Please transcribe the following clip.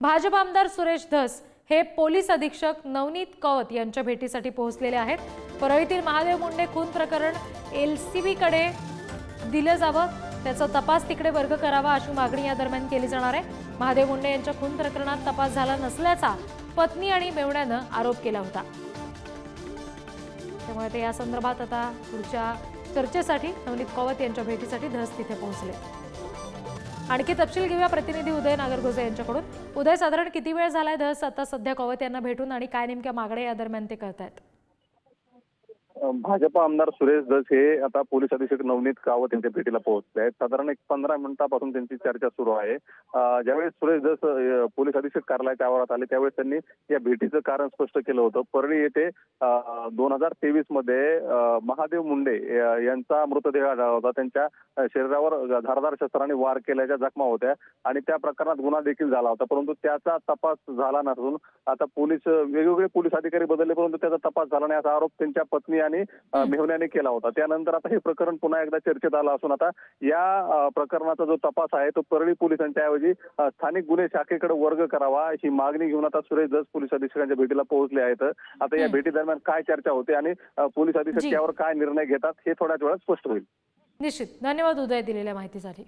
भाजप आमदार सुरेश धस हे पोलीस अधीक्षक नवनीत कौत यांच्या भेटीसाठी पोहोचलेले आहेत। परळीतील महादेव मुंडे खून प्रकरण एलसीबी कडे दिलं जावं, त्याचा तपास तिकडे वर्ग करावा अशी मागणी या दरम्यान केली जाणार आहे। महादेव मुंडे यांच्या खून प्रकरणात तपास झाला नसल्याचा पत्नी आणि मेवण्यानं आरोप केला होता। त्यामुळे ते या संदर्भात आता पुढच्या चर्चेसाठी नवनीत कौत यांच्या भेटीसाठी धस तिथे पोहोचले। आणखी तपशील घेऊया प्रतिनिधी उदय नागरगोजे यांच्याकडून। उदय, साधारण किती वेळ झालाय धस आता सध्या कौत यांना भेटून आणि काय नेमक्या मागण्या या दरम्यान ते करतायत? भाजप आमदार सुरेश धस हे आता पोलीस अधीक्षक नवनीत कावत यांच्या भेटीला पोहोचले आहेत। साधारण 15 मिनिटांपासून त्यांची चर्चा सुरू आहे। ज्यावेळेस सुरेश धस पोलीस अधीक्षक कार्यालयाच्या आवारात आले त्यावेळेस त्यांनी या भेटीचं कारण स्पष्ट केलं होतं। परळी येथे 2023 मध्ये महादेव मुंडे यांचा मृतदेह आढळला होता। त्यांच्या शरीरावर धारदार शस्त्राने वार केल्याच्या जखमा होत्या आणि त्या प्रकरणात गुन्हा देखील झाला होता, परंतु त्याचा तपास झाला नसून आता वेगवेगळे पोलीस अधिकारी बदलले परंतु त्याचा तपास झाला नाही असा आरोप त्यांच्या पत्नी आणि मेहुण्याने केला होता। त्यानंतर आता हे प्रकरण पुन्हा एकदा चर्चेत आलं असून आता या प्रकरणाचा जो तपास आहे तो परळी पोलिसांच्या ऐवजी स्थानिक गुन्हे शाखेकडे वर्ग करावा अशी मागणी घेऊन आता सुरेश धस पोलीस अधीक्षकांच्या भेटीला पोहोचले आहेत। आता या भेटी दरम्यान काय चर्चा होते आणि पोलीस अधीक्षक यावर काय निर्णय घेतात हे थोड्याच वेळात स्पष्ट होईल। निश्चित, धन्यवाद उदय दिलेल्या माहितीसाठी।